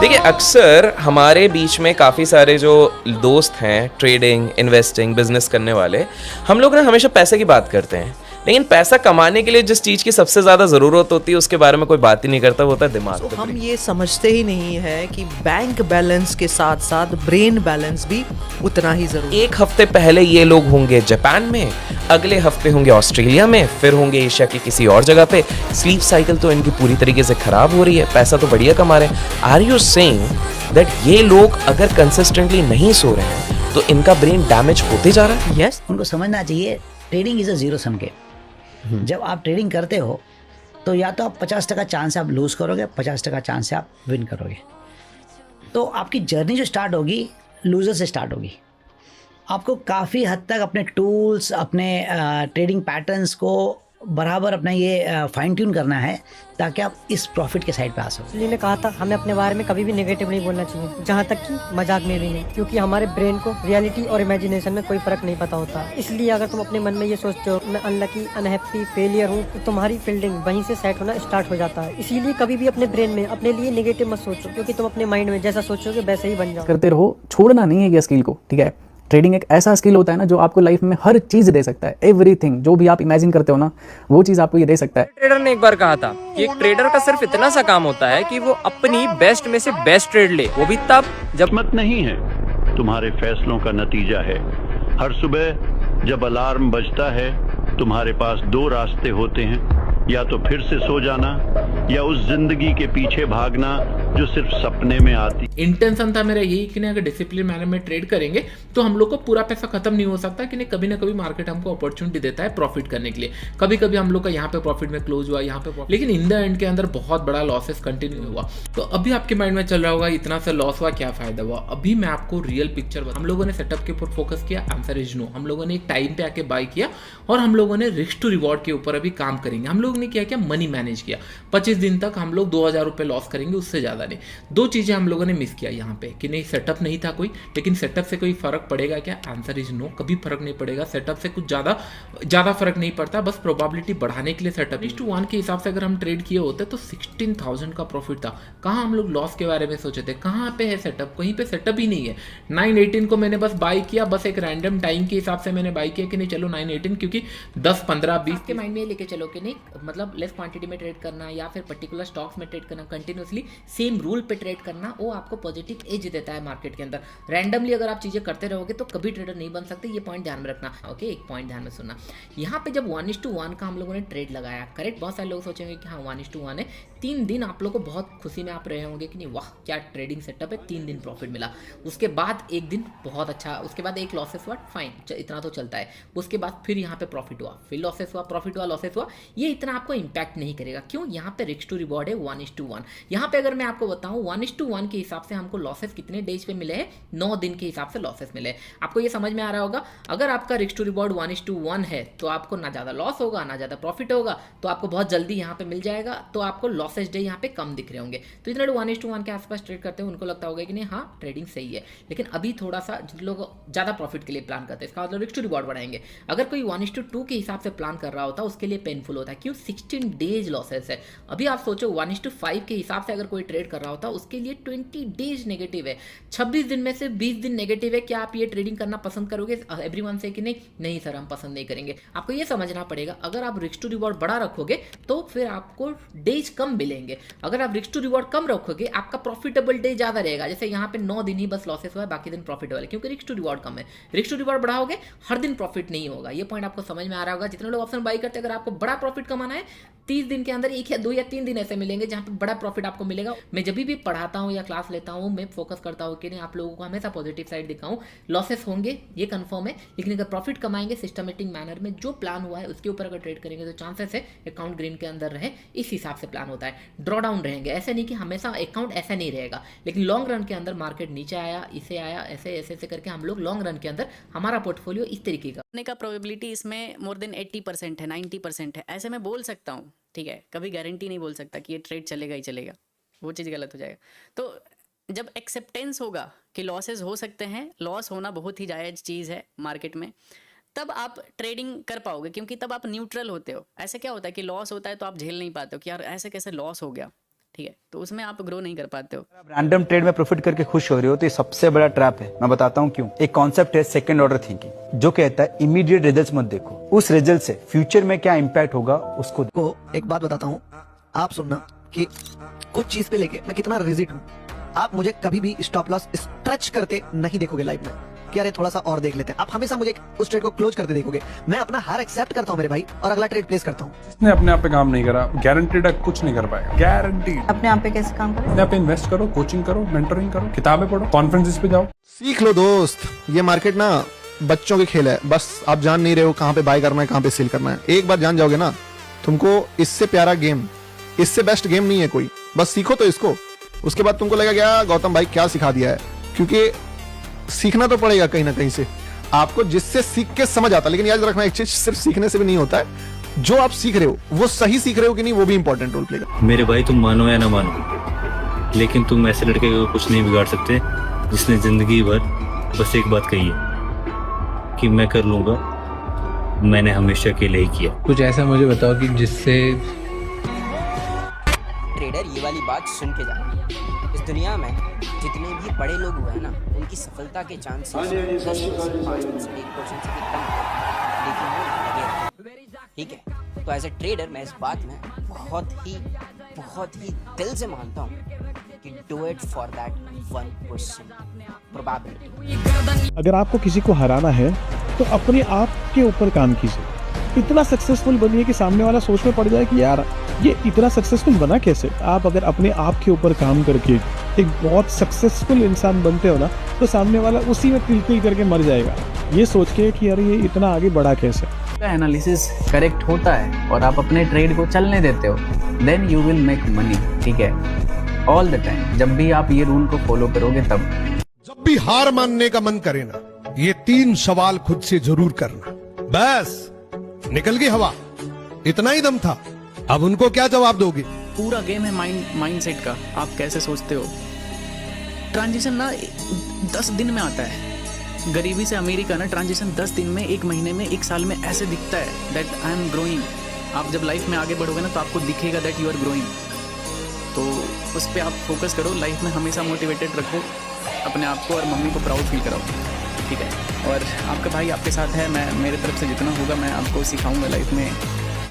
देखिए, अक्सर हमारे बीच में काफ़ी सारे जो दोस्त हैं, ट्रेडिंग, इन्वेस्टिंग, बिजनेस करने वाले, हम लोग ना हमेशा पैसे की बात करते हैं, लेकिन पैसा कमाने के लिए जिस चीज़ की सबसे ज़्यादा ज़रूरत होती है उसके बारे में कोई बात ही नहीं करता, वो होता है दिमाग। तो हम ये समझते ही नहीं है कि बैंक बैलेंस के साथ साथ ब्रेन बैलेंस भी उतना ही जरूरी। एक हफ्ते पहले ये लोग होंगे जापान में, अगले हफ्ते होंगे ऑस्ट्रेलिया में, फिर होंगे एशिया की किसी और जगह पे। स्लीप साइकिल तो इनकी पूरी तरीके से खराब हो रही है, पैसा तो बढ़िया कमा रहे हैं। आर यू सेइंग दैट ये लोग अगर कंसिस्टेंटली नहीं सो रहे हैं तो इनका ब्रेन डैमेज होते जा रहा है? यस, उनको समझना चाहिए trading is a zero sum game. जब आप ट्रेडिंग करते हो तो या तो आप 50% चांस है आप लूज करोगे, 50% चांस है आप विन करोगे। तो आपकी जर्नी जो स्टार्ट होगी लूजर से स्टार्ट होगी। आपको काफ़ी हद तक अपने टूल्स, अपने ट्रेडिंग पैटर्न्स को बराबर अपना ये फाइन ट्यून करना है ताकि आप इस प्रॉफिट के साइड पे आ सको। ने कहा था हमें अपने बारे में कभी भी नेगेटिव नहीं बोलना चाहिए, जहाँ तक कि मजाक में भी नहीं, क्योंकि हमारे ब्रेन को रियलिटी और इमेजिनेशन में कोई फर्क नहीं पता होता। इसलिए अगर तुम अपने मन में ये सोचते हो मैं अनलकी, अनहैप्पी, फेलियर हूँ, तो तुम्हारी फील्डिंग वहीं से सेट होना स्टार्ट हो जाता है। इसीलिए कभी भी अपने ब्रेन में अपने लिए नेगेटिव मत सोचो, क्योंकि तुम अपने माइंड में जैसा सोचोगे वैसे ही बन जाओ। करते रहो, छोड़ना नहीं है ये स्किल को, ठीक है। ट्रेडिंग एक ऐसा स्किल होता है ना जो आपको लाइफ में हर चीज़ दे सकता है। एवरीथिंग जो भी आप इमेजिन करते हो ना, वो चीज़ आपको ये दे सकता है। ट्रेडर ने एक बार कहा था कि एक ट्रेडर का सिर्फ इतना सा काम होता है कि वो अपनी बेस्ट में से बेस्ट ट्रेड ले, वो भी तब जब मत नहीं है, तुम्हारे फैसलों का नतीजा है। हर सुबह जब अलार्म बजता है तुम्हारे पास दो रास्ते होते हैं, या तो फिर से सो जाना या उस जिंदगी के पीछे भागना जो सिर्फ सपने में आती। इंटेंशन था मेरा यही कि नहीं, अगर डिसिप्लिन मैनर में ट्रेड करेंगे तो हम लोग को पूरा पैसा खत्म नहीं हो सकता कि नहीं, कभी ना कभी मार्केट हमको अपॉर्चुनिटी देता है प्रॉफिट करने के लिए। कभी कभी हम लोग का यहाँ पे प्रॉफिट में क्लोज हुआ, यहाँ पे लेकिन इन द एंड के अंदर बहुत बड़ा लॉसेस कंटिन्यू हुआ। तो अभी आपके माइंड में चल रहा होगा इतना सा लॉस हुआ, क्या फायदा हुआ? अभी मैं आपको रियल पिक्चर बता। हम लोगों ने सेटअप के ऊपर फोकस किया, आंसर इज नो। हम लोगों ने एक टाइम पे आके बाय किया और हम लोगों ने रिस्क टू रिवॉर्ड के ऊपर अभी काम करेंगे। हम लोग ने क्या किया, मनी मैनेज किया। 25 दिन तक हम लोग 2000 रुपए लॉस करेंगे, उससे ज्यादा नहीं। दो चीजें हम लोगों ने मिस किया यहाँ पे कि नहीं, सेटअप नहीं था कोई, लेकिन सेटअप से कोई फर्क पड़ेगा क्या? आंसर इज नो, कभी फर्क नहीं पड़ेगा। सेटअप से कुछ ज्यादा फर्क नहीं पड़ता, बस प्रोबेबिलिटी बढ़ाने के लिए सेटअप। 1:1 के हिसाब से अगर हम ट्रेड किए होते तो 16,000 का प्रॉफिट था। कहाँ हम लोग लॉस के बारे में सोचे थे? कहाँ पे है सेटअप? कहीं पे सेटअप ही नहीं है। 918 को मैंने बस बाई किया, बस एक रैंडम टाइम के हिसाब से मैंने बाई किया कि नहीं चलो 918, क्योंकि 10, 15, 20 के माइंड में लेके चलो कि नहीं, मतलब लेस क्वांटिटी में ट्रेड करना या फिर पर्टिकुलर स्टॉक्स में ट्रेड करना, कंटिन्यूसली सेम रूल पे ट्रेड करना, वो आपको पॉजिटिव एज देता है मार्केट के अंदर। रैंडमली अगर आप चीजें करते रहोगे तो कभी ट्रेडर नहीं बन सकते, ये पॉइंट ध्यान में रखना। ओके, एक पॉइंट ध्यान में सुनना। यहाँ पे जब 1:1 का हम लोगों ने ट्रेड लगाया, करेक्ट, बहुत सारे लोग सोचेंगे कि हाँ 1:1 है। 3 दिन आप लोग को बहुत खुशी में आप रहे होंगे कि नहीं, वाह क्या ट्रेडिंग सेटअप है, 3 दिन प्रॉफिट मिला। उसके बाद एक दिन बहुत अच्छा, उसके बाद एक लॉसेस हुआ, फाइन, इतना तो चलता है। उसके बाद फिर यहाँ पे प्रॉफिट हुआ, फिर लॉसेस हुआ, प्रॉफिट हुआ, लॉसेस हुआ। ये इतना आपको इंपैक्ट नहीं करेगा, क्यों? यहाँ पे रिस्क टू रिवॉर्ड है 1:1। यहाँ पे अगर मैं आपको बताऊं 1:1 के हिसाब से हमको लॉसेस कितने डेज पे मिले हैं? 9 दिन के हिसाब से लॉसेस मिले। आपको ये समझ में आ रहा होगा, अगर आपका रिस्क टू रिवॉर्ड 1:1 है तो आपको ना ज्यादा लॉस होगा ना ज्यादा प्रॉफिट होगा, तो आपको बहुत जल्दी यहाँ पे मिल जाएगा, तो आपको लॉसेस डे यहाँ पे कम दिख रहे होंगे। तो इतने 1:1 के आसपास ट्रेड करते हैं उनको लगता होगा कि नहीं हाँ ट्रेडिंग सही है, लेकिन अभी थोड़ा सा जिन लोग ज्यादा प्रॉफिट के लिए प्लान करते हैं, इसका मतलब रिस्क टू रिवॉर्ड बढ़ाएंगे। अगर कोई 1:2 के हिसाब से प्लान कर रहा होता उसके लिए पेनफुल होता है, क्यों? 16 डेज लॉसेस है। अभी आप सोचो 1:5 के हिसाब से अगर कोई ट्रेड कर रहा होता उसके लिए 20 डेज नेगेटिव है। 26 दिन में से 20 दिन नेगेटिव है। क्या आप ये ट्रेडिंग करना पसंद करोगे एवरीवन से कि नहीं? नहीं सर, हम पसंद नहीं करेंगे। आपको ये समझना पड़ेगा, अगर आप रिस्क टू रिवॉर्ड बड़ा रखोगे तो फिर आपको डेज कम मिलेंगे। अगर आप रिस्क टू रिवॉर्ड कम रखोगे आपका प्रॉफिटेबल डे ज्यादा रहेगा। जैसे यहाँ पे 9 दिन ही बस लॉसेस हुआ है, बाकी दिन प्रॉफिटेबल है, क्योंकि रिस्क टू रिवॉर्ड कम है। रिस्क टू रिवॉर्ड बढ़ाओगे हर दिन प्रॉफिट नहीं होगा। ये पॉइंट आपको समझ में आ रहा होगा। जितने लोग ऑप्शन बाई करते हैं, अगर आपको बड़ा प्रॉफिट कमाना है 30 दिन के अंदर 1 या 2 या 3 दिन ऐसे मिलेंगे जहां पे बड़ा प्रॉफिट आपको मिलेगा। मैं जब भी पढ़ाता हूं या क्लास लेता हूं मैं फोकस करता हूं कि नहीं आप लोगों को हमेशा पॉजिटिव साइड दिखाऊं। लॉसेस होंगे ये कंफर्म है, लेकिन अगर प्रॉफिट कमाएंगे सिस्टमेटिक मैनर में, जो प्लान हुआ है उसके ऊपर अगर ट्रेड करेंगे तो चांसेस है अकाउंट ग्रीन के अंदर रहे। इस हिसाब से प्लान होता है। ड्रॉ डाउन रहेंगे, ऐसे नहीं कि हमेशा अकाउंट ऐसा नहीं रहेगा, लेकिन लॉन्ग रन के अंदर मार्केट नीचे आया, इसे आया, ऐसे ऐसे ऐसे करके हम लोग लॉन्ग रन के अंदर हमारा पोर्टफोलियो इस तरीके का प्रोबेबिलिटी इसमें मोर देन 80% है, 90% है, ऐसे मैं बोल सकता हूँ, ठीक है। कभी गारंटी नहीं बोल सकता कि ये ट्रेड चलेगा ही चलेगा, वो चीज़ गलत हो जाएगा। तो जब एक्सेप्टेंस होगा कि लॉसेस हो सकते हैं, लॉस होना बहुत ही जायज़ चीज़ है मार्केट में, तब आप ट्रेडिंग कर पाओगे, क्योंकि तब आप न्यूट्रल होते हो। ऐसे क्या होता है कि लॉस होता है तो आप झेल नहीं पाते हो कि यार ऐसे कैसे लॉस हो गया, ठीक है, तो उसमें आप ग्रो नहीं कर पाते हो। रैंडम ट्रेड में प्रॉफिट करके खुश हो रहे हो तो ये सबसे बड़ा ट्रैप है। मैं बताता हूँ क्यों। एक कॉन्सेप्ट है सेकंड ऑर्डर थिंकिंग, जो कहता है इमीडिएट रिजल्ट्स मत देखो, उस रिजल्ट से फ्यूचर में क्या इम्पैक्ट होगा उसको को एक बात बताता हूँ, आप सुनना कि कुछ चीज पे लेके मैं कितना रिजिड हूँ। आप मुझे कभी भी स्टॉप लॉस स्ट्रेच करते नहीं देखोगे लाइफ में कि अरे थोड़ा सा और देख लेते हैं। आप हमेशा मुझे उस ट्रेड को क्लोज करते देखोगे। मैं अपना हार एक्सेप्ट करता हूँ मेरे भाई और अगला ट्रेड प्लेस करता हूँ। जिसने अपने आप पे काम नहीं करा गारंटीड कुछ नहीं कर पाएगा, गारंटीड। अपने आप पे कैसे काम करो? अपने आप पे इन्वेस्ट करो, कोचिंग करो, मेंटरिंग करो, किताबें पढ़ो, कॉन्फ्रेंसेस पे जाओ, सीख लो दोस्त। ये मार्केट ना बच्चों के खेल है, बस आप जान नहीं रहे हो कहाँ पे बाय करना है, कहाँ पे सेल करना है। एक बार जान जाओगे ना, तुमको इससे प्यारा गेम, इससे बेस्ट गेम नहीं है कोई। बस सीखो तो इसको, उसके बाद तुमको लगेगा क्या गौतम भाई क्या सिखा दिया है, क्योंकि सीखना तो पड़ेगा कहीं ना कहीं से आपको, जिससे सीख के समझ आता है। लेकिन याद रखना एक चीज, सिर्फ सीखने से भी नहीं होता है, जो आप सीख रहे हो वो सही सीख रहे हो कि नहीं वो भी इंपॉर्टेंट रोल प्ले करता है। मेरे भाई तुम मानो या ना मानो, लेकिन तुम ऐसे लड़के को कुछ नहीं बिगाड़ सकते जिसने जिंदगी भर बस एक बात कही है कि मैं कर लूंगा, मैंने हमेशा के लिए ही किया। कुछ ऐसा मुझे बताओ कि जिससे ट्रेडर ये वाली बात सुन के जाना, इस दुनिया में जितने भी बड़े लोग हुए हैं ना, उनकी सफलता के चांसेस 10% से 5% से 1% से भी कम है, लेकिन वो लगे रहते। ठीक है, तो एज ए ट्रेडर मैं इस बात में बहुत ही दिल से मानता हूँ कि do it for that 1% probability. अगर आपको किसी को हराना है तो अपने आप के ऊपर काम कीजिए, इतना सक्सेसफुल बनिए कि सामने वाला सोच में पड़ जाए कि यार ये इतना सक्सेसफुल बना कैसे। आप अगर अपने आप के ऊपर काम करके एक बहुत सक्सेसफुल इंसान बनते हो ना, तो सामने वाला उसी में तिल तिल करके मर जाएगा, ये सोच के कि यार ये इतना आगे बढ़ा कैसे। एनालिसिस करेक्ट होता है और आप अपने ट्रेड को चलने देते हो, then you will make money. ठीक है, ऑल द टाइम। जब भी आप ये रूल को फॉलो करोगे तब। जब भी हार मानने का मन करे ना, ये 3 सवाल खुद से जरूर करना। बस निकल गई हवा, इतना ही दम था, अब उनको क्या जवाब दोगे। पूरा गेम है माइंडसेट का, आप कैसे सोचते हो। ट्रांजिशन ना 10 दिन में आता है, गरीबी से अमीरी का ना ट्रांजिशन 10 दिन में, 1 महीने में, 1 साल में ऐसे दिखता है दैट आई एम ग्रोइंग। आप जब लाइफ में आगे बढ़ोगे ना तो आपको दिखेगा दैट यू आर ग्रोइंग। तो उस पर आप फोकस करो, लाइफ में हमेशा मोटिवेटेड रखो अपने आप को और मम्मी को प्राउड फील कराओ। ठीक है, और आपका भाई आपके साथ है, मैं मेरे तरफ से जितना होगा मैं आपको सिखाऊंगा लाइफ में।